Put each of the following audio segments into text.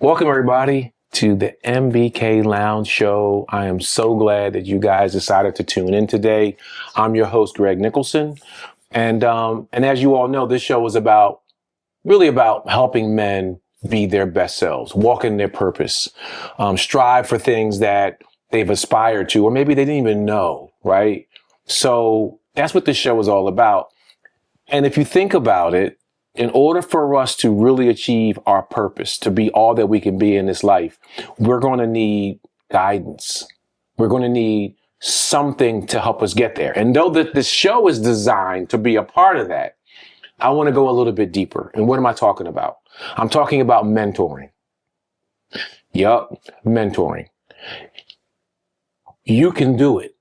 Welcome, everybody, to the MBK Lounge Show. I am so glad that you guys decided to tune in today. I'm your host, Greg Nicholson. And as you all know, this show is really about helping men be their best selves, walk in their purpose, strive for things that they've aspired to, or maybe they didn't even know, right? So that's what this show is all about. And if you think about it, in order for us to really achieve our purpose, to be all that we can be in this life, we're going to need guidance. We're going to need something to help us get there. And though this show is designed to be a part of that, I want to go a little bit deeper. And what am I talking about? I'm talking about mentoring. Yup, mentoring. You can do it,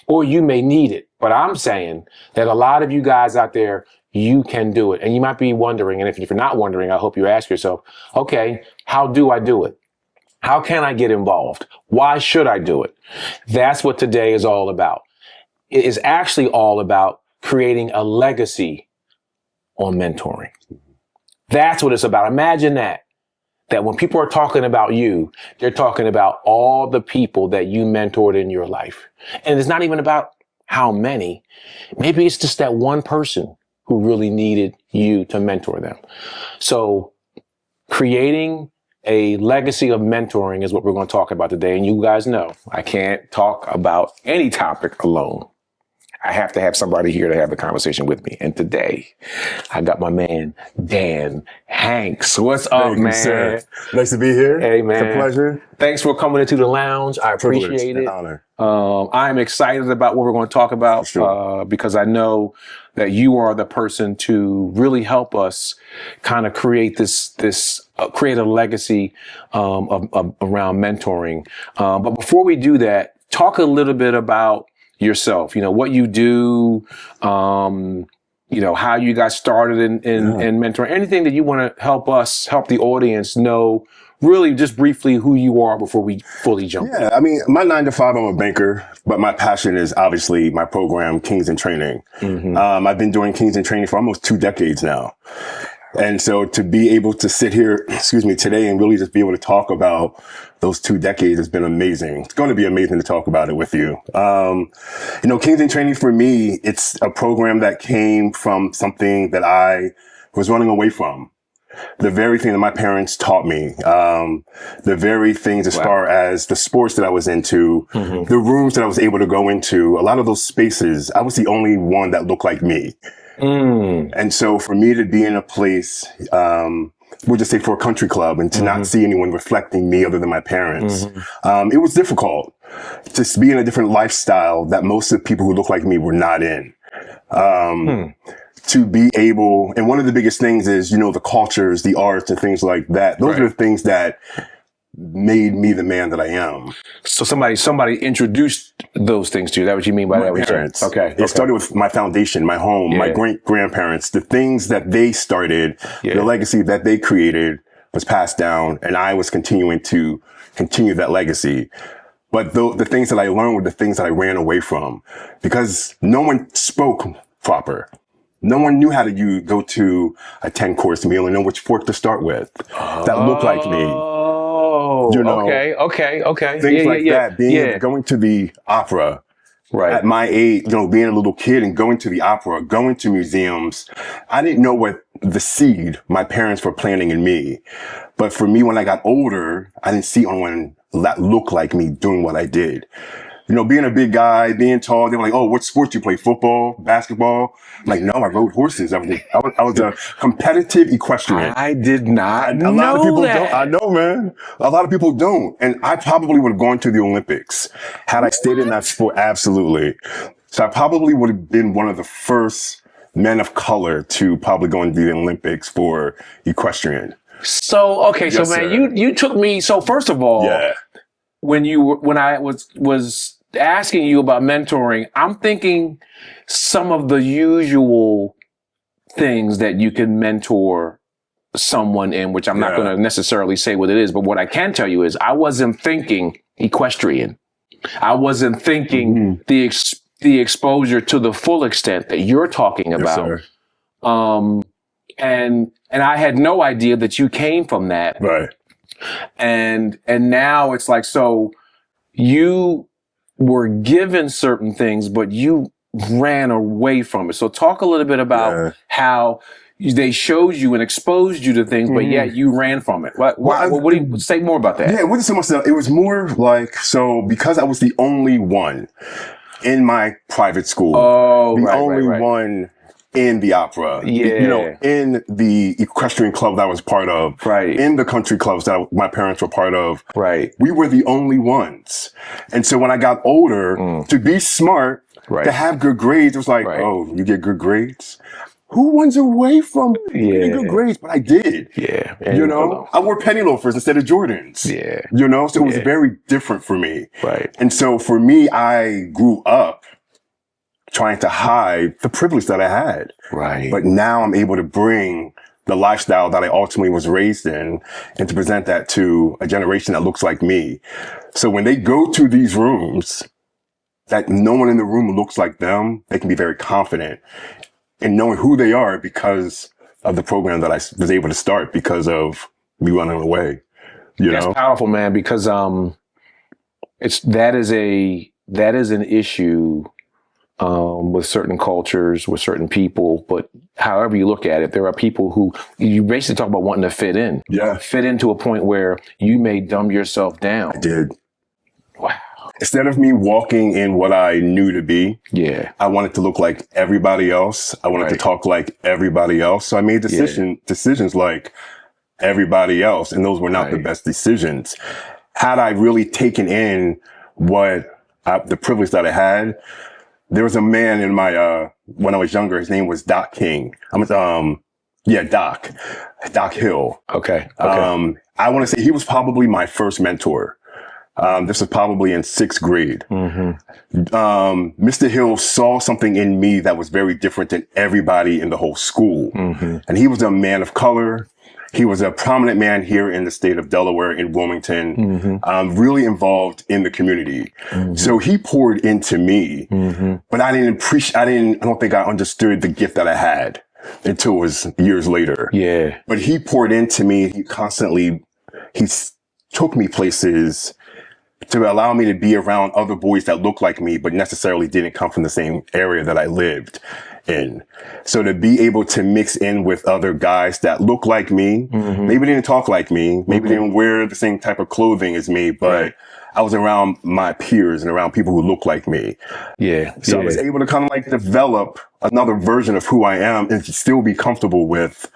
or you may need it. But I'm saying that a lot of you guys out there, you can do it. And you might be wondering, and if you're not wondering, I hope you ask yourself, okay, how do I do it? How can I get involved? Why should I do it? That's what today is all about. It is actually all about creating a legacy on mentoring. That's what it's about. Imagine that when people are talking about you, they're talking about all the people that you mentored in your life. And it's not even about how many. Maybe it's just that one person who really needed you to mentor them. So creating a legacy of mentoring is what we're going to talk about today. And you guys know I can't talk about any topic alone. I have to have somebody here to have the conversation with me. And today I got my man, Dan Hanks. What's up, man? Sir. Nice to be here. Hey, man. It's a pleasure. Thanks for coming into the lounge. I appreciate it. An honor. I'm excited about what we're going to talk about, because I know that you are the person to really help us kind of create create a legacy around mentoring. But before we do that, talk a little bit about yourself. You know, what you do, you know, how you got started in mentoring, anything that you want to help the audience know, really just briefly who you are before we fully jump in. Yeah, I mean, my 9 to 5, I'm a banker, but my passion is obviously my program, Kings in Training. Mm-hmm. I've been doing Kings in Training for almost 2 decades now. And so to be able to sit here, today and really just be able to talk about those 2 decades has been amazing. It's going to be amazing to talk about it with you. You know, Kings in Training for me, it's a program that came from something that I was running away from. The very thing that my parents taught me, the very things as far as the sports that I was into, the rooms that I was able to go into, a lot of those spaces, I was the only one that looked like me. And so for me to be in a place, we'll just say for a country club, and to not see anyone reflecting me other than my parents, it was difficult to be in a different lifestyle that most of the people who look like me were not in. To be able, and one of the biggest things is, you know, the cultures, the arts and things like that. Those are the things that made me the man that I am. So somebody introduced those things to you. Is that what you mean by that? My parents. Okay. It started with my foundation, my home, my great-grandparents, the things that they started, the legacy that they created was passed down, and I was continue that legacy. But the things that I learned were the things that I ran away from, because no one spoke proper. No one knew how to go to a 10-course meal and know which fork to start with that looked like me. You know, okay. Things like that. Going to the opera. Right. At my age, you know, being a little kid and going to the opera, going to museums, I didn't know what the seed my parents were planting in me. But for me, when I got older, I didn't see anyone that looked like me doing what I did. You know, being a big guy, being tall, they were like, "Oh, what sport do you play? Football, basketball?" I'm like, no, I rode horses. I was a competitive equestrian. I did not know a lot of people that. don't. I know, man. A lot of people don't. And I probably would have gone to the Olympics had I stayed in that sport. Absolutely. So I probably would have been one of the first men of color to probably go into the Olympics for equestrian. So, okay. Yes, so man, you took me. So first of all, when I was asking you about mentoring, I'm thinking some of the usual things that you can mentor someone in, which I'm not going to necessarily say what it is, but what I can tell you is I wasn't thinking equestrian. I wasn't thinking the exposure to the full extent that you're talking about. Yes, and I had no idea that you came from that. Right. And now it's like, so you were given certain things, but you ran away from it. So talk a little bit about how they showed you and exposed you to things, but yet you ran from it. What do you say more about that? Yeah, it wasn't so much that. It was more like, so because I was the only one in my private school, the only one in the opera, you know, in the equestrian club that I was part of, in the country clubs that my parents were part of, we were the only ones. And so when I got older, to be smart, to have good grades, it was like, oh, you get good grades? Who runs away from getting good grades? But I did. You know, I wore penny loafers instead of Jordans. You know, so it was very different for me. And so for me, I grew up trying to hide the privilege that I had. But now I'm able to bring the lifestyle that I ultimately was raised in and to present that to a generation that looks like me. So when they go to these rooms, that no one in the room looks like them, they can be very confident in knowing who they are because of the program that I was able to start because of me running away. That's powerful, man, because that is an issue with certain cultures, with certain people, but however you look at it, there are people who you basically talk about wanting to fit in. Fit into a point where you may dumb yourself down. I did. Wow. Instead of me walking in what I knew to be, I wanted to look like everybody else. I wanted to talk like everybody else. So I made decisions like everybody else, and those were not the best decisions. Had I really taken in the privilege that I had, there was a man in my when I was younger. His name was Doc King. Doc Hill. I want to say he was probably my first mentor. This was probably in 6th grade. Mr. Hill saw something in me that was very different than everybody in the whole school. And he was a man of color. He was a prominent man here in the state of Delaware, in Wilmington, really involved in the community. So he poured into me, but I don't think I understood the gift that I had until it was years later. But he poured into me. He took me places to allow me to be around other boys that looked like me, but necessarily didn't come from the same area that I lived in. So to be able to mix in with other guys that look like me, maybe didn't talk like me, maybe didn't wear the same type of clothing as me, but I was around my peers and around people who look like me. So I was able to kind of like develop another version of who I am and still be comfortable with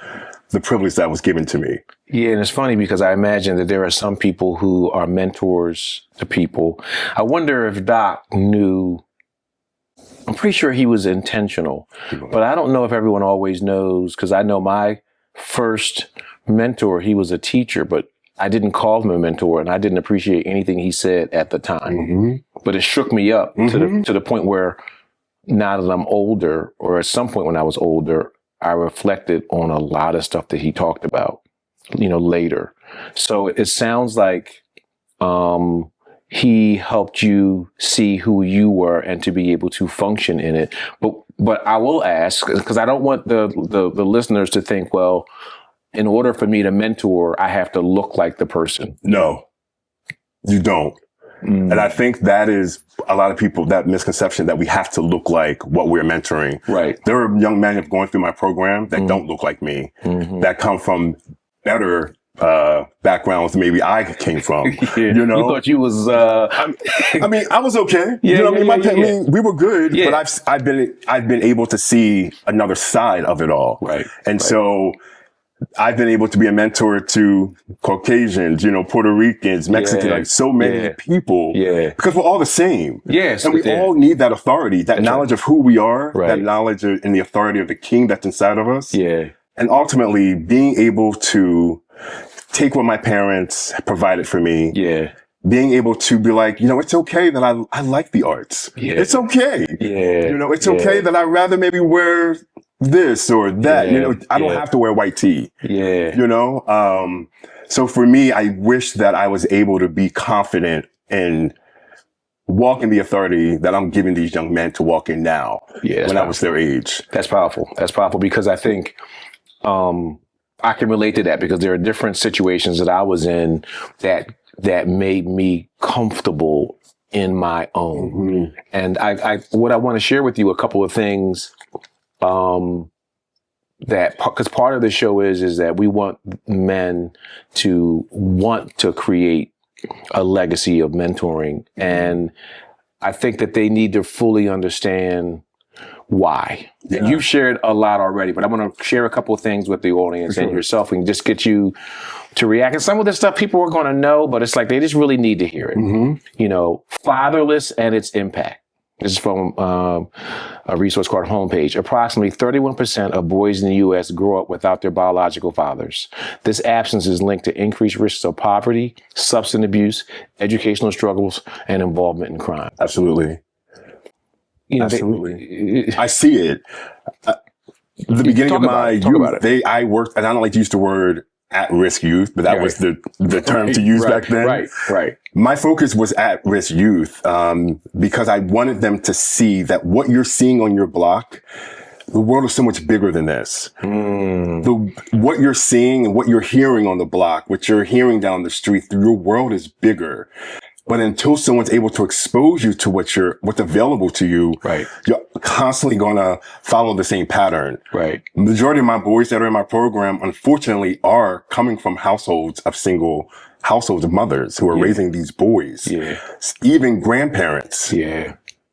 the privilege that was given to me. And it's funny because I imagine that there are some people who are mentors to people. I wonder if Doc knew, I'm pretty sure he was intentional, but I don't know if everyone always knows, because I know my first mentor, he was a teacher, but I didn't call him a mentor and I didn't appreciate anything he said at the time. But it shook me up to the point where now that I'm older, or at some point when I was older, I reflected on a lot of stuff that he talked about, later. So it sounds like he helped you see who you were and to be able to function in it. But I will ask, because I don't want the listeners to think, well, in order for me to mentor, I have to look like the person. No, you don't. And I think that is a lot of people, that misconception that we have to look like what we're mentoring. There are young men who've gone through my program that don't look like me, that come from better backgrounds than maybe I came from. You thought you was I mean, I was okay. We were good, but I've been able to see another side of it all. And so I've been able to be a mentor to Caucasians, Puerto Ricans, Mexicans, like so many people, because we're all the same. And we all need that authority, that knowledge of who we are, that knowledge and the authority of the king that's inside of us. And ultimately being able to take what my parents provided for me. Being able to be like, it's okay that I like the arts. It's okay. It's okay that I'd rather maybe wear this or that. I don't have to wear white tee. So for me, I wish that I was able to be confident and walk in the authority that I'm giving these young men to walk in now when I was their age. That's powerful. That's powerful because I think I can relate to that because there are different situations that I was in that made me comfortable in my own. Mm-hmm. And I what I want to share with you a couple of things that, because part of the show is that we want men to want to create a legacy of mentoring. And I think that they need to fully understand why. Yeah. And you've shared a lot already, but I want to share a couple of things with the audience and yourself and just get you to react. And some of this stuff people are going to know, but it's like they just really need to hear it. You know, fatherless and its impact. This is from a resource called Homepage. Approximately 31% of boys in the U.S. grow up without their biological fathers. This absence is linked to increased risks of poverty, substance abuse, educational struggles, and involvement in crime. Absolutely. You know, Absolutely. I see it. The beginning of my youth, I worked, and I don't like to use the word at-risk youth, but that was the term to use back then. Right. My focus was at-risk youth because I wanted them to see that what you're seeing on your block, the world is so much bigger than this. What you're seeing and what you're hearing on the block, what you're hearing down the street, your world is bigger. But until someone's able to expose you to what's available to you, you're constantly going to follow the same pattern. The majority of my boys that are in my program, unfortunately, are coming from households of mothers who are raising these boys. Even grandparents.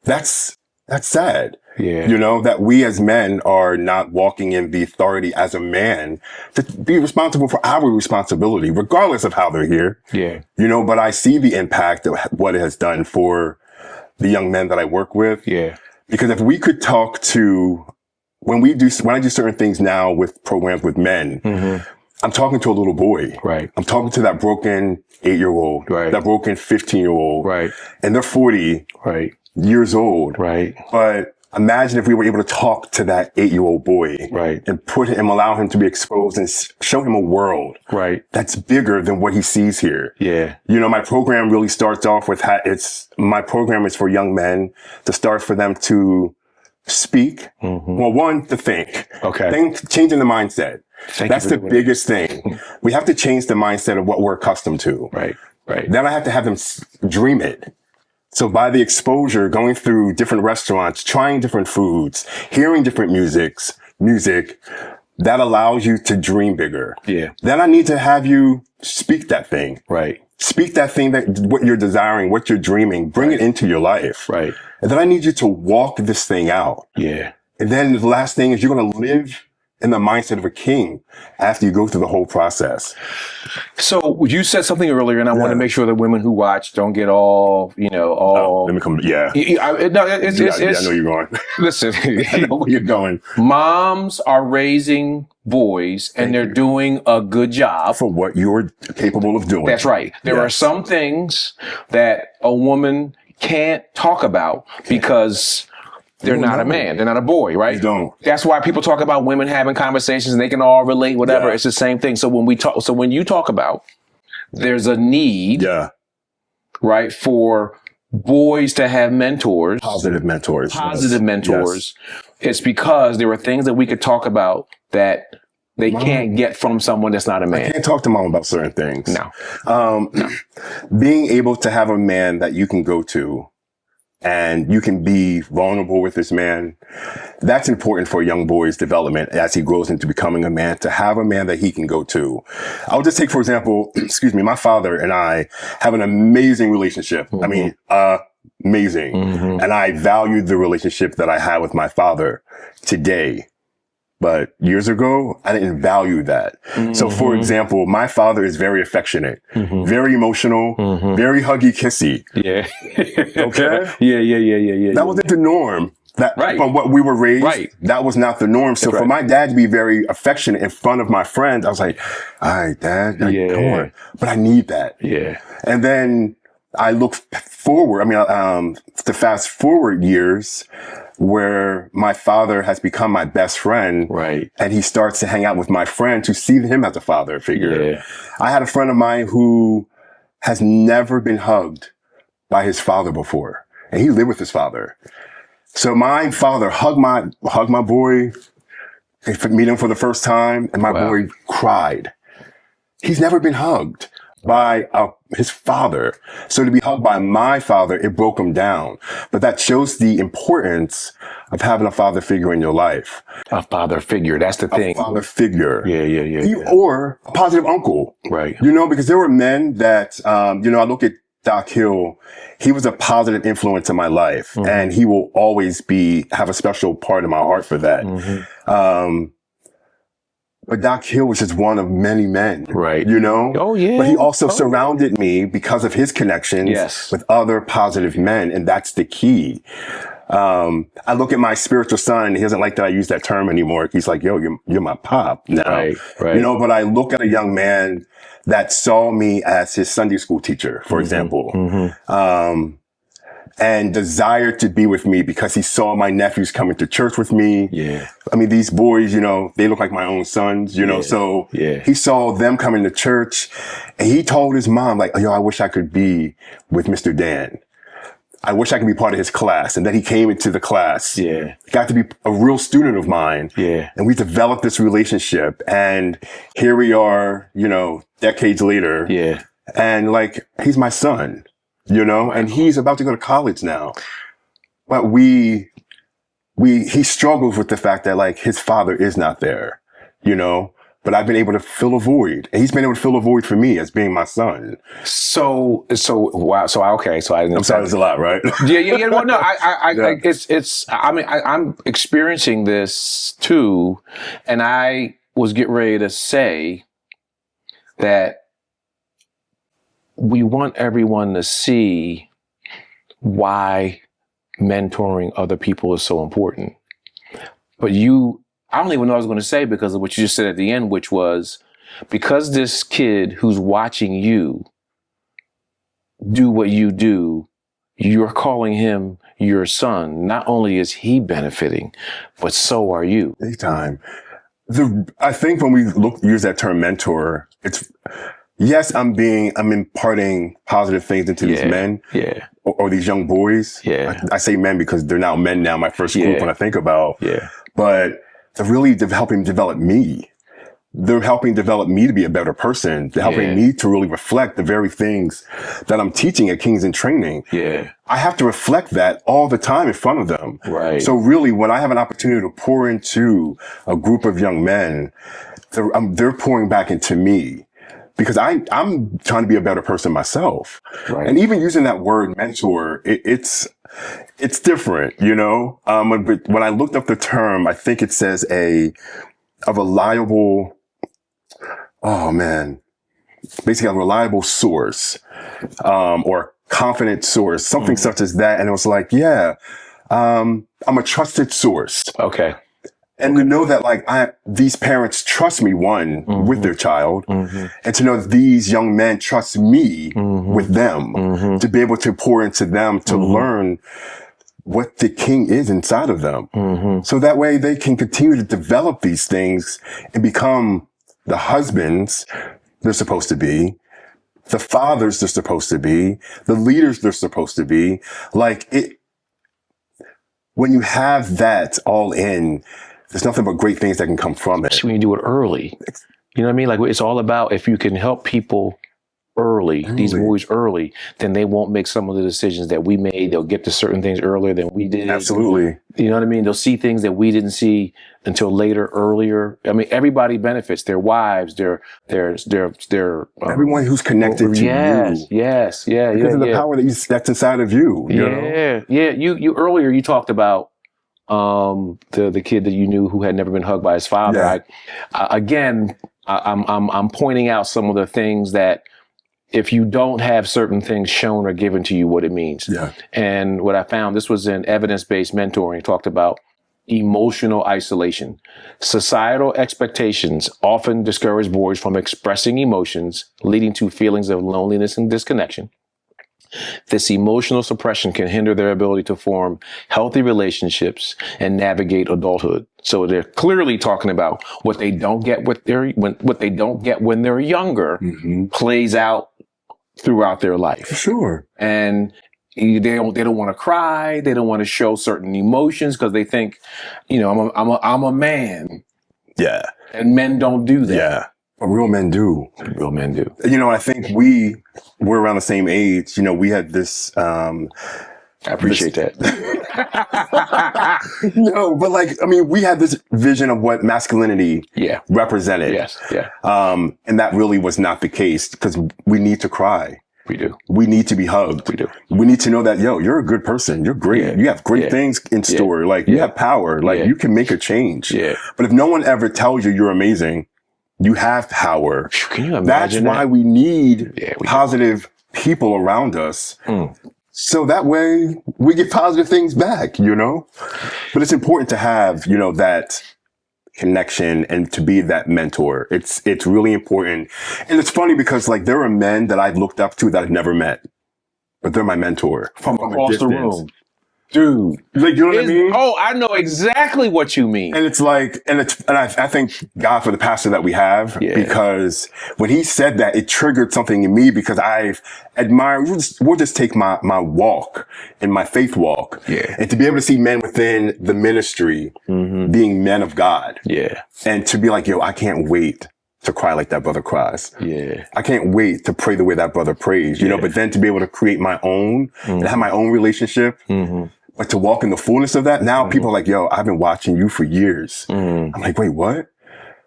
That's sad. You know, that we as men are not walking in the authority as a man to be responsible for our responsibility, regardless of how they're here. You know, but I see the impact of what it has done for the young men that I work with. Because if we could talk to, when I do certain things now with programs with men, I'm talking to a little boy. I'm talking to that broken 8-year-old, that broken 15-year-old, and they're 40 years old. But imagine if we were able to talk to that 8-year-old boy and allow him to be exposed and show him a world that's bigger than what he sees here. You know, my program really starts off with my program is for young men to start for them to speak. Well, one, to think. Changing the mindset. That's the biggest thing. We have to change the mindset of what we're accustomed to. Then I have to have them dream it. So by the exposure, going through different restaurants, trying different foods, hearing different music, that allows you to dream bigger. Then I need to have you speak that thing. Speak that thing, what you're desiring, what you're dreaming, bring it into your life. And then I need you to walk this thing out. And then the last thing is you're going to live in the mindset of a king after you go through the whole process. So you said something earlier, and I want to make sure that women who watch don't get all, you know, all. Let me come. I know you're going. Listen, I know where you're going. Moms are raising boys, and they're doing a good job for what you're capable of doing. That's right. There are some things that a woman can't talk about because they're not a man. They're not a boy, right? You don't. That's why people talk about women having conversations and they can all relate, whatever. It's the same thing. So when you talk about there's a need, right, for boys to have mentors. Positive mentors. It's because there are things that we could talk about that they can't get from someone that's not a man. I can't talk to mom about certain things. No. Being able to have a man that you can go to and you can be vulnerable with this man, that's important for a young boy's development as he grows into becoming a man, to have a man that he can go to. I'll just take, for example, my father and I have an amazing relationship. I mean, amazing. And I value the relationship that I have with my father today. But years ago, I didn't value that. So, for example, my father is very affectionate, very emotional, very huggy kissy. That wasn't the norm. From what we were raised, that was not the norm. So for my dad to be very affectionate in front of my friends, I was like, all right, Dad, come on. But I need that. And then I look forward, to fast forward years where my father has become my best friend. And he starts to hang out with my friend to see him as a father figure. I had a friend of mine who has never been hugged by his father before. And he lived with his father. So my father hugged my boy They meet him for the first time, and my boy cried. He's never been hugged by his father. So to be hugged by my father, it broke him down. But that shows the importance of having a father figure in your life. A father figure, that's the thing. A father figure. Yeah. Or a positive uncle. Right. You know, because there were men that, you know, I look at Doc Hill, he was a positive influence in my life, and he will always have a special part in my heart for that. But Doc Hill was just one of many men, right? You know? Oh, yeah. But he also surrounded me because of his connections with other positive men, and that's the key. I look at my spiritual son, and he doesn't like that I use that term anymore. He's like, yo, you're my pop now. Right. You know, but I look at a young man that saw me as his Sunday school teacher, for example. And desired to be with me because he saw my nephews coming to church with me. Yeah. I mean, these boys, you know, they look like my own sons, you know, so he saw them coming to church, and he told his mom, like, yo, I wish I could be with Mr. Dan. I wish I could be part of his class. And then he came into the class. Yeah. Got to be a real student of mine. Yeah. And we developed this relationship. And here we are, you know, decades later. Yeah. And like, he's my son. You know, and he's about to go to college now. But he struggles with the fact that like his father is not there, you know, but I've been able to fill a void, and he's been able to fill a void for me as being my son. So wow. Okay. So I'm sorry, it's a lot, right? Yeah. Well, no, I'm experiencing this too. And I was getting ready to say that we want everyone to see why mentoring other people is so important. But I don't even know what I was going to say because of what you just said at the end, which was because this kid who's watching you do what you do, you're calling him your son. Not only is he benefiting, but so are you. Big time. I think when we use that term mentor, it's, yes, I'm imparting positive things into these men or these young boys. Yeah. I say men because they're now men now, my first group when I think about. Yeah. But they're really helping develop me. They're helping develop me to be a better person. They're helping me to really reflect the very things that I'm teaching at Kings in Training. Yeah. I have to reflect that all the time in front of them. Right. So really, when I have an opportunity to pour into a group of young men, they're pouring back into me. Because I'm trying to be a better person myself. Right. And even using that word mentor, it's different, you know? When I looked up the term, I think it says a reliable, basically a reliable source, or confident source, something such as that. And it was like, I'm a trusted source. Okay. And to know that like these parents trust me, with their child, and to know that these young men trust me with them, to be able to pour into them, to learn what the king is inside of them. So that way they can continue to develop these things and become the husbands they're supposed to be, the fathers they're supposed to be, the leaders they're supposed to be. Like when you have that all in, there's nothing but great things that can come from it. When you do it early, you know what I mean? Like it's all about if you can help people early, these boys early, then they won't make some of the decisions that we made. They'll get to certain things earlier than we did. Absolutely. You know what I mean? They'll see things that we didn't see until earlier. I mean, everybody benefits. Their wives, their everyone who's connected to you. Yes. Because of the power that's inside of you. You know? You earlier you talked about the kid that you knew who had never been hugged by his father. I'm pointing out some of the things that if you don't have certain things shown or given to you, what it means. Yeah. And what I found, this was in evidence-based mentoring, talked about emotional isolation. Societal expectations often discourage boys from expressing emotions, leading to feelings of loneliness and disconnection. This emotional suppression can hinder their ability to form healthy relationships and navigate adulthood. So they're clearly talking about what they don't get what they don't get when they're younger plays out throughout their life. Sure. And they don't want to cry. They don't want to show certain emotions because they think, I'm a man. Yeah. And men don't do that. Yeah. But real men do. Real men do. You know, I think we're around the same age. You know, we had this, I appreciate that. no, but like, I mean, we had this vision of what masculinity represented. Yes. Yeah. And that really was not the case, because we need to cry. We do. We need to be hugged. We do. We need to know that, yo, you're a good person. You're great. Yeah. You have great things in store. Like, you have power. Like, you can make a change. Yeah. But if no one ever tells you you're amazing, you have power. Can you That's imagine why we need we positive people around us. So that way we get positive things back, you know? But it's important to have, you know, that connection and to be that mentor. It's really important. And it's funny because, like, there are men that I've looked up to that I've never met, but they're my mentor from across the room. Dude, like, you know what I mean? Oh, I know exactly what you mean. And it's like, and I thank God for the pastor that we have, because when he said that, it triggered something in me, because I've admired, we'll just take my walk and my faith walk. Yeah. And to be able to see men within the ministry being men of God. Yeah. And to be like, yo, I can't wait to cry like that brother cries. Yeah. I can't wait to pray the way that brother prays, you know, but then to be able to create my own and have my own relationship. But to walk in the fullness of that, now people are like, yo, I've been watching you for years. I'm like, wait, what?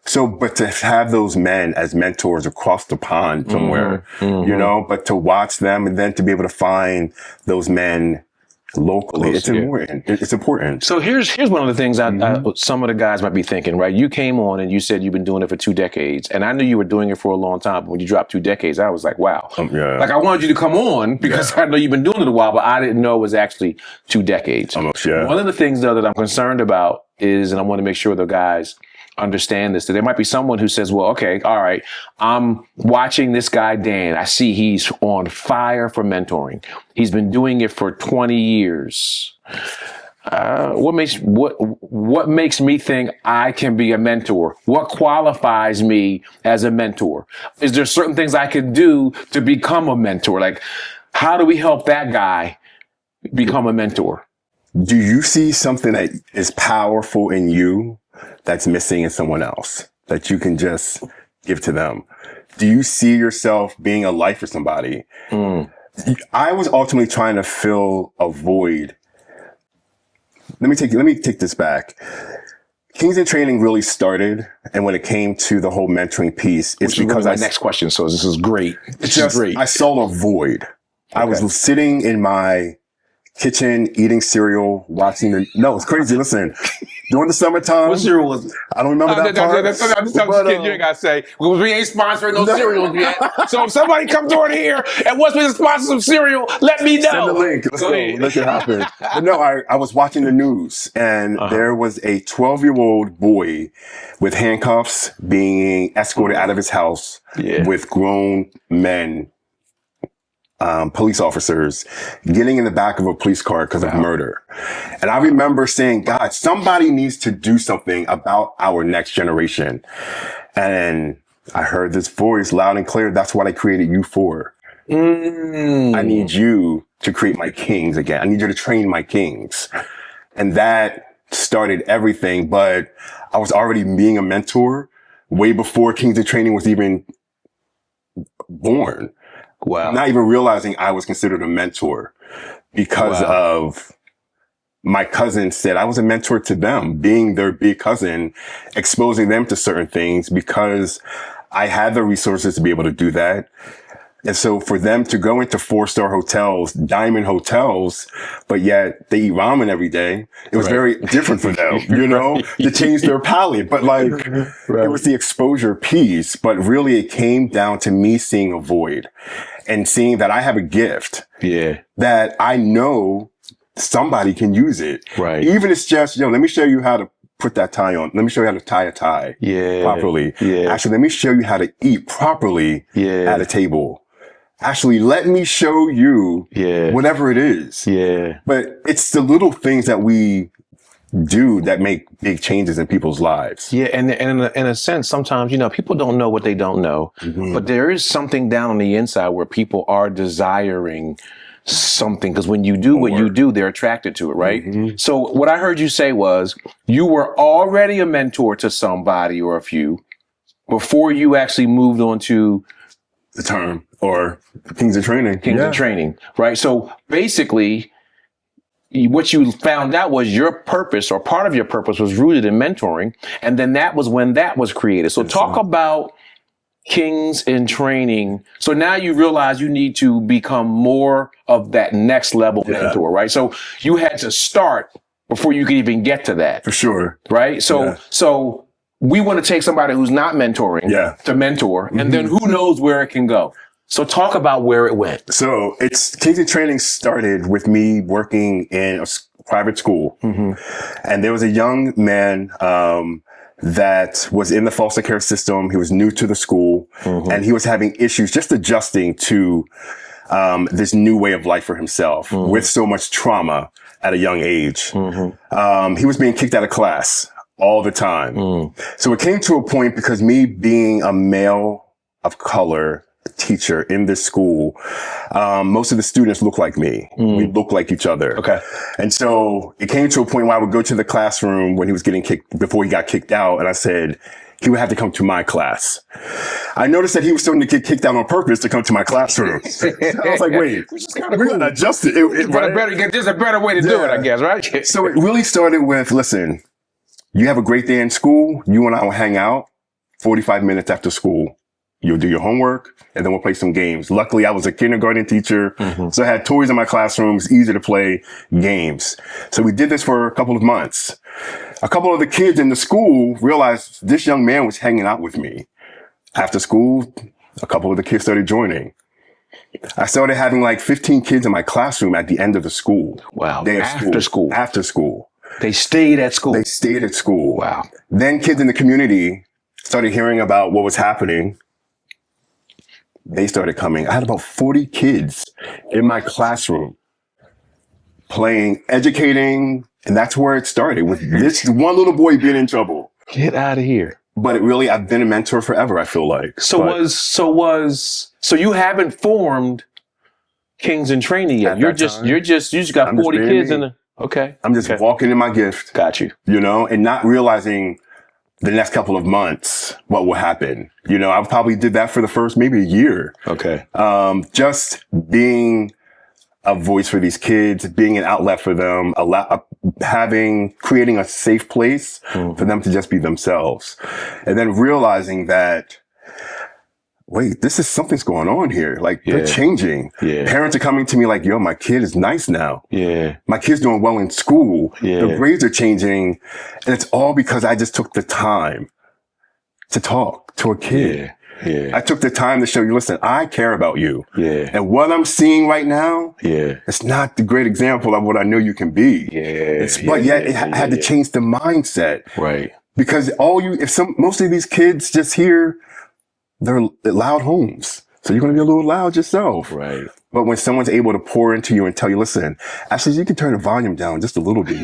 So, but to have those men as mentors across the pond somewhere, you know, but to watch them and then to be able to find those men locally, it's important. It's important. So here's one of the things some of the guys might be thinking, right? You came on and you said you've been doing it for 2 decades, and I knew you were doing it for a long time. But when you dropped 2 decades, I was like, wow. Like, I wanted you to come on because I know you've been doing it a while, but I didn't know it was actually 2 decades. Almost, yeah. One of the things, though, that I'm concerned about is, and I want to make sure the guys understand this, that there might be someone who says, well, okay, all right, I'm watching this guy, Dan. I see he's on fire for mentoring. He's been doing it for 20 years. What makes me think I can be a mentor? What qualifies me as a mentor? Is there certain things I can do to become a mentor? Like, how do we help that guy become a mentor? Do you see something that is powerful in you that's missing in someone else that you can just give to them? Do you see yourself being a light for somebody? I was ultimately trying to fill a void. Let me take this back. Kings in Training really started, and when it came to the whole mentoring piece, it's because my next question. So this is great. I saw a void. Okay. I was sitting in my kitchen, eating cereal, watching it's crazy. Listen, during the summertime. What cereal was it? I don't remember that part. I'm just kidding. You ain't got to say, because we ain't sponsoring no cereals yet. So if somebody comes on here and wants me to sponsor some cereal, let me know. Send the link. Let's go. Let it happen. But no, I was watching the news, and there was a 12-year-old boy with handcuffs being escorted out of his house with grown men, police officers, getting in the back of a police car because of murder. And I remember saying, God, somebody needs to do something about our next generation. And I heard this voice loud and clear. That's what I created you for. I need you to create my kings again. I need you to train my kings. And that started everything. But I was already being a mentor way before Kings in Training was even born. Wow. Not even realizing I was considered a mentor because of my cousin said I was a mentor to them, being their big cousin, exposing them to certain things because I had the resources to be able to do that. And so for them to go into 4-star hotels, diamond hotels, but yet they eat ramen every day, it was very different for them, you know, to change their palate. But like, it was the exposure piece, but really it came down to me seeing a void and seeing that I have a gift that I know somebody can use it. Right. Even it's just, let me show you how to put that tie on. Let me show you how to tie a tie properly. Actually, let me show you how to eat properly at a table. Actually, let me show you whatever it is. But it's the little things that we do that make big changes in people's lives. And in a sense, sometimes, people don't know what they don't know, but there is something down on the inside where people are desiring something, because when you do what you do, they're attracted to it, right? So what I heard you say was you were already a mentor to somebody or a few before you actually moved on to the term or Kings in Training. Kings in Training, right? So basically, what you found out was your purpose, or part of your purpose, was rooted in mentoring, and then that was when that was created. So talk about Kings in Training. So now you realize you need to become more of that next level mentor, right? So you had to start before you could even get to that. For sure. Right? So we want to take somebody who's not mentoring to mentor, and then who knows where it can go. So talk about where it went. So Kings in Training started with me working in a private school. And there was a young man, that was in the foster care system. He was new to the school and he was having issues just adjusting to, this new way of life for himself with so much trauma at a young age. He was being kicked out of class all the time. So it came to a point, because me being a male of color teacher in this school, most of the students look like me. We look like each other. Okay. And so it came to a point where I would go to the classroom when he was getting kicked, before he got kicked out. And I said, he would have to come to my class. I noticed that he was starting to get kicked out on purpose to come to my classroom. So I was like, wait, we're going to adjust it. There's a better way to do it, I guess, right? So it really started with, listen, you have a great day in school. You and I will hang out 45 minutes after school. You'll do your homework, and then we'll play some games. Luckily, I was a kindergarten teacher, so I had toys in my classroom. It was easy to play games. So we did this for a couple of months. A couple of the kids in the school realized this young man was hanging out with me. After school, a couple of the kids started joining. I started having like 15 kids in my classroom at the end of the school. Wow. After school. They stayed at school. They stayed at school. Wow. Then kids in the community started hearing about what was happening. They started coming. I had about 40 kids in my classroom playing, educating, and that's where it started, with this one little boy being in trouble. Get out of here. But it really, I've been a mentor forever, I feel like. So you haven't formed Kings in Training yet. You just got 40 kids in the, okay. I'm just walking in my gift. Got you. You know, and not realizing the next couple of months what will happen. You know, I probably did that for the first maybe a year. Okay. Just being a voice for these kids, being an outlet for them, creating a safe place for them to just be themselves. And then realizing that, wait, something's going on here. Like, they're changing. Parents are coming to me like, yo, my kid is nice now. My kid's doing well in school. The grades are changing. And it's all because I just took the time to talk to a kid. I took the time to show you, listen, I care about you. And what I'm seeing right now, it's not the great example of what I know you can be. But yet it had to change the mindset. Right. Because most of these kids just hear, they're loud homes. So you're going to be a little loud yourself. Right. But when someone's able to pour into you and tell you, listen, actually, you can turn the volume down just a little bit.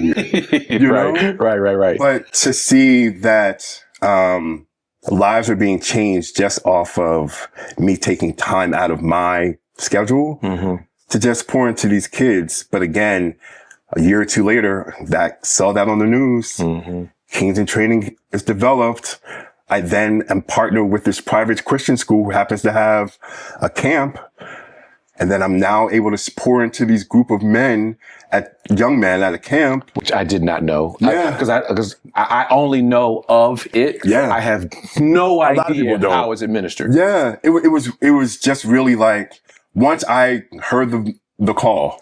You know? Right. But to see that lives are being changed just off of me taking time out of my schedule to just pour into these kids. But again, a year or two later, saw that on the news. Kings in Training is developed. I then am partnered with this private Christian school who happens to have a camp. And then I'm now able to pour into these group of young men at a camp. Which I did not know. Because I only know of it. I have no idea how it's administered. It was just really like, once I heard the call.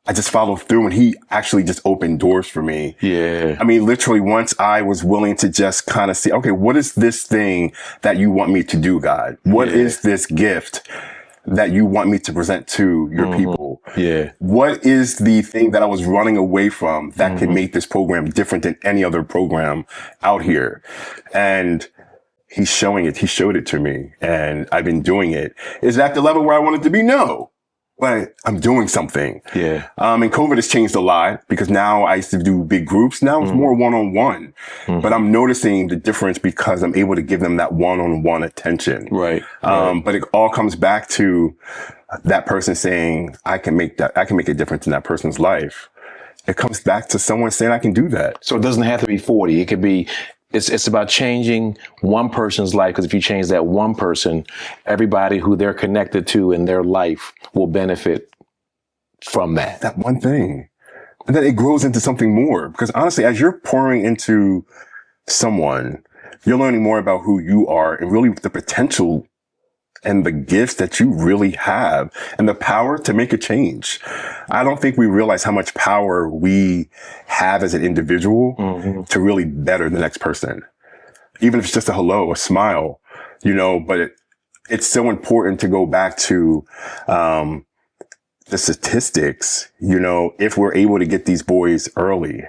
I just followed through, and he actually just opened doors for me. I mean, literally, once I was willing to just kind of see, okay, what is this thing that you want me to do, God? What is this gift that you want me to present to your people? What is the thing that I was running away from that could make this program different than any other program out here? And he's showing it. He showed it to me, and I've been doing it. Is it at the level where I wanted to be? No. but I'm doing something. Yeah. And COVID has changed a lot because now I used to do big groups. Now it's more one-on-one, but I'm noticing the difference because I'm able to give them that one-on-one attention. Right. But it all comes back to that person saying, I can make a difference in that person's life. It comes back to someone saying, I can do that. So it doesn't have to be 40. It could be, it's about changing one person's life. Because if you change that one person, everybody who they're connected to in their life will benefit from that. That one thing. And then it grows into something more. Because honestly, as you're pouring into someone, you're learning more about who you are and really the potential and the gifts that you really have and the power to make a change. I don't think we realize how much power we have as an individual to really better the next person. Even if it's just a hello, a smile, you know, but it's so important to go back to, the statistics, you know, if we're able to get these boys early.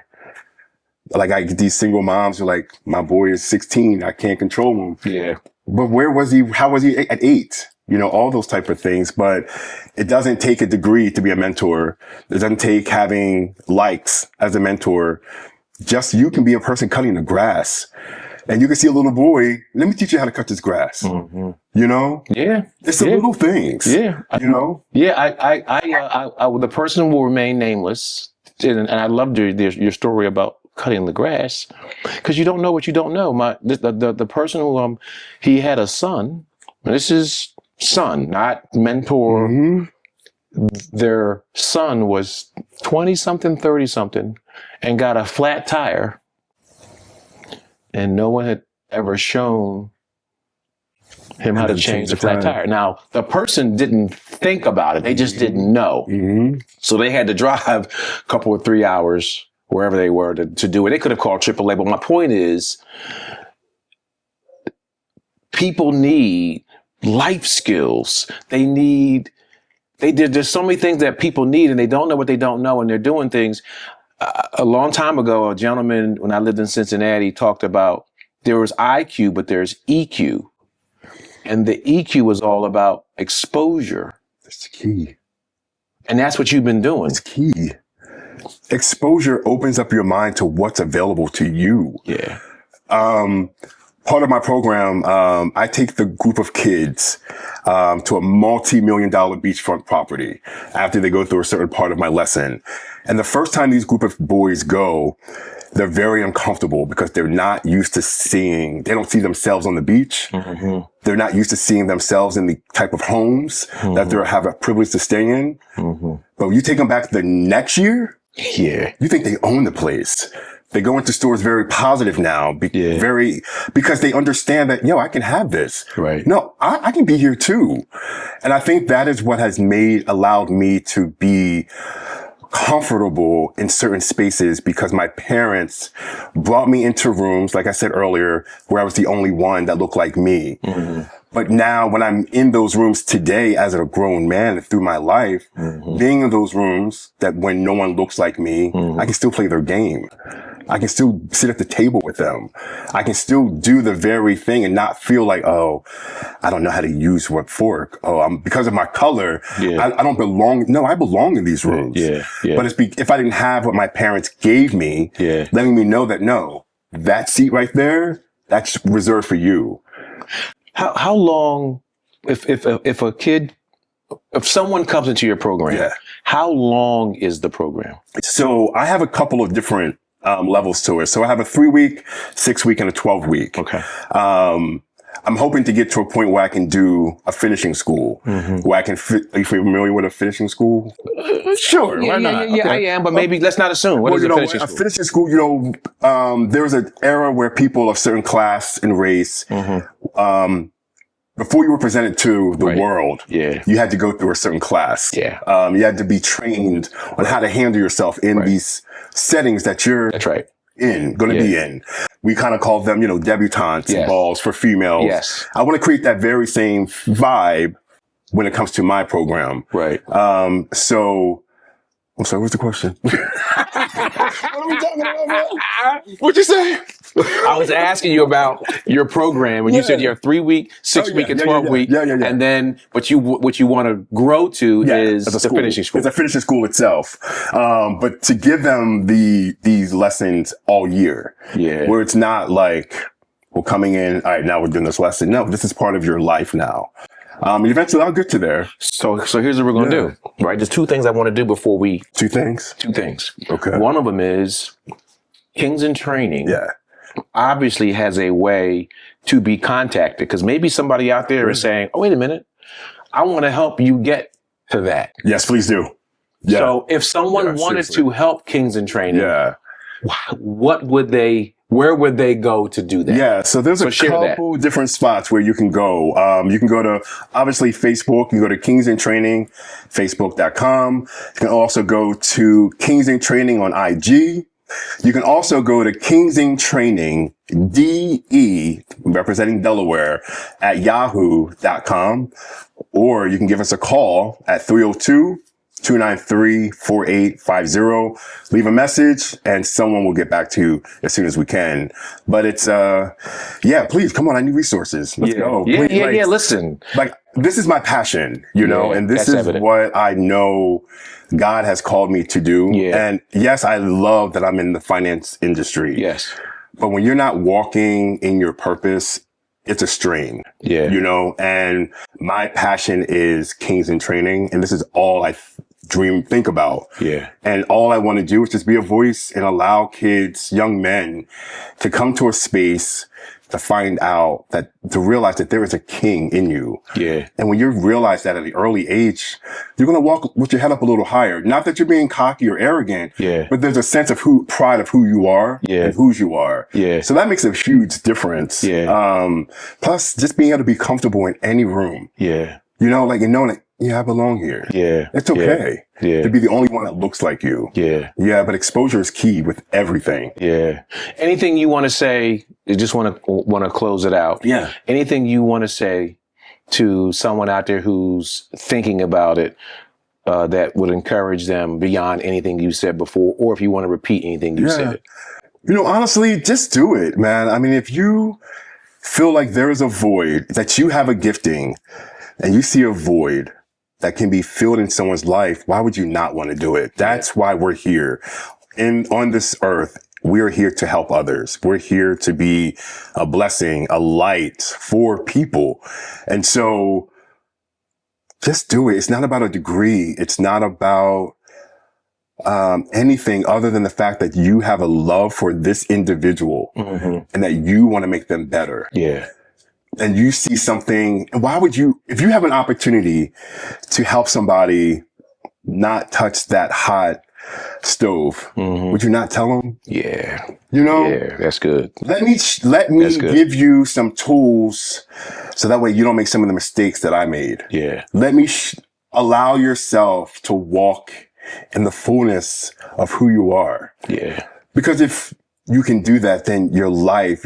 Like I get these single moms who are like, my boy is 16. I can't control him. Yeah. But where was he? How was he at 8? You know, all those type of things. But it doesn't take a degree to be a mentor. It doesn't take having likes as a mentor. Just you can be a person cutting the grass. And you can see a little boy, let me teach you how to cut this grass. You know? Yeah. It's the little things. Yeah. You know? Yeah. The person will remain nameless. And I loved your story about cutting the grass, because you don't know what you don't know. The person who he had a son. This is son, not mentor. Their son was 20-something, 30-something, and got a flat tire, and no one had ever shown him how to change the flat tire. Now, the person didn't think about it; they just didn't know. So they had to drive a couple or 3 hours wherever they were to do it. They could have called AAA, but my point is, people need life skills. There's so many things that people need, and they don't know what they don't know, and they're doing things. A long time ago, a gentleman, when I lived in Cincinnati, talked about there was IQ, but there's EQ. And the EQ was all about exposure. That's the key. And that's what you've been doing. It's key. Exposure opens up your mind to what's available to you. Yeah. Part of my program, I take the group of kids to a multi-million-dollar beachfront property after they go through a certain part of my lesson. And the first time these group of boys go, they're very uncomfortable because they're not used to they don't see themselves on the beach. They're not used to seeing themselves in the type of homes that they have a privilege to stay in. But when you take them back the next year, you think they own the place. They go into stores very positive now, because they understand that, I can have this. Right. No, I can be here too. And I think that is what has allowed me to be comfortable in certain spaces, because my parents brought me into rooms, like I said earlier, where I was the only one that looked like me. But now when I'm in those rooms today as a grown man through my life, being in those rooms that when no one looks like me, I can still play their game. I can still sit at the table with them. I can still do the very thing and not feel like, oh, I don't know how to use what fork. Oh, because of my color, I don't belong. No, I belong in these rooms. But if I didn't have what my parents gave me, letting me know that, no, that seat right there, that's reserved for you. How long, if someone comes into your program, how long is the program? So I have a couple of different levels to it. So I have a 3-week, 6-week, and a 12-week. Okay. I'm hoping to get to a point where I can do a finishing school, where I can are you familiar with a finishing school? Sure. Why not? Yeah, I am, but maybe let's not assume. What is a finishing school? A finishing school, there was an era where people of certain class and race, before you were presented to the world, you had to go through a certain class. You had to be trained on how to handle yourself in these settings that you're going to be in. We kind of call them, debutantes and balls for females. I want to create that very same vibe when it comes to my program. So, I'm sorry, what's the question? What are we talking about, man? What'd you say? I was asking you about your program, and you said you have 3-week, 6-week, and 12-week. Yeah. And then what you want to grow to is the finishing school. It's a finishing school itself. But to give them these lessons all year, where it's not like we're coming in, all right, now we're doing this lesson. No, this is part of your life now. Eventually I'll get to there. So here's what we're going to do, right? There's 2 things I want to do before we... 2 things? 2 things. Okay. One of them is Kings in Training. Obviously has a way to be contacted, because maybe somebody out there is saying, oh, wait a minute, I want to help you get to that. Yes, please do. Yeah. So if someone wanted to help Kings in Training, where would they go to do that? Yeah, so there's a couple different spots where you can go. You can go to, obviously, Facebook. You can go to Kings in Training, facebook.com. You can also go to Kings in Training on IG. You can also go to Kings in Training, DE, representing Delaware, at yahoo.com. Or you can give us a call at 302-293-4850. Leave a message and someone will get back to you as soon as we can. But it's, please come on. I need resources. Let's go. Please, listen, like, this is my passion, you know, and this is what I know God has called me to do. And yes, I love that I'm in the finance industry. Yes. But when you're not walking in your purpose, it's a strain, you know, and my passion is Kings in Training. And this is all I think about. And all I want to do is just be a voice and allow kids, young men, to come to a space to find out to realize that there is a king in you. And when you realize that at an early age, you're going to walk with your head up a little higher. Not that you're being cocky or arrogant, but there's a sense of pride of who you are and whose you are. So that makes a huge difference. Plus just being able to be comfortable in any room. You know, like, and knowing that, I belong here. It's okay to be the only one that looks like you. But exposure is key with everything. Anything you want to say? You just want to close it out. Anything you want to say to someone out there who's thinking about it that would encourage them beyond anything you said before, or if you want to repeat anything you said? You know, honestly, just do it, man. I mean, if you feel like there is a void, that you have a gifting and you see a void that can be filled in someone's life, why would you not want to do it? That's why we're here. On this earth, we're here to help others. We're here to be a blessing, a light for people. And so just do it. It's not about a degree. It's not about anything other than the fact that you have a love for this individual and that you want to make them better. And you see something, why would you, if you have an opportunity to help somebody not touch that hot stove, would you not tell them? You know? That's good. Let me give you some tools so that way you don't make some of the mistakes that I made. Let me allow yourself to walk in the fullness of who you are. Because if you can do that, then your life,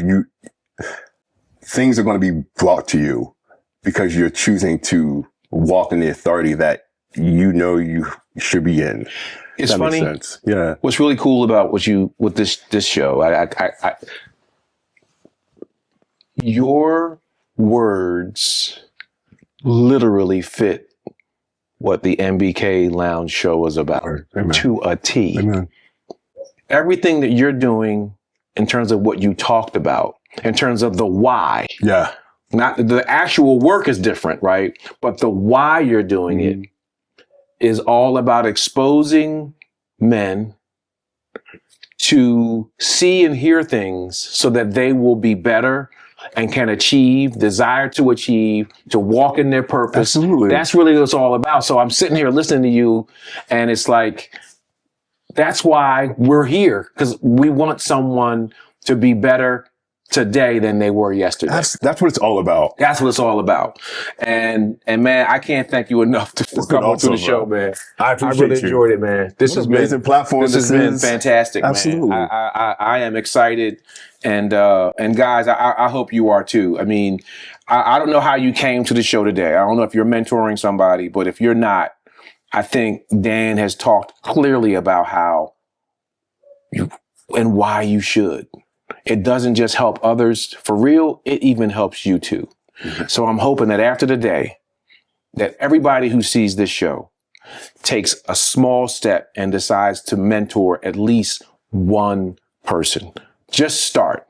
things are going to be brought to you because you're choosing to walk in the authority that you know you should be in. It's funny. What's really cool about with this show, your words literally fit what the MBK Lounge Show is about to a T. Everything that you're doing in terms of what you talked about, in terms of the why. Not the actual work is different, right? But the why you're doing it is all about exposing men to see and hear things so that they will be better and can desire to achieve, to walk in their purpose. That's really what it's all about. So I'm sitting here listening to you, and it's like, that's why we're here, because we want someone to be better today than they were yesterday. That's what it's all about. That's what it's all about. And man, I can't thank you enough for coming to the show, man. I really enjoyed it, man. This has been amazing platform. This has been fantastic, absolutely. Man. I am excited, and guys, I hope you are too. I mean, I don't know how you came to the show today. I don't know if you're mentoring somebody, but if you're not, I think Dan has talked clearly about how you and why you should. it doesn't just help others for real, it even helps you too. So I'm hoping that after the day, that everybody who sees this show takes a small step and decides to mentor at least one person. Just start,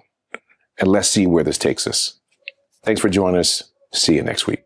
and let's see where this takes us. Thanks for joining us. See you next week.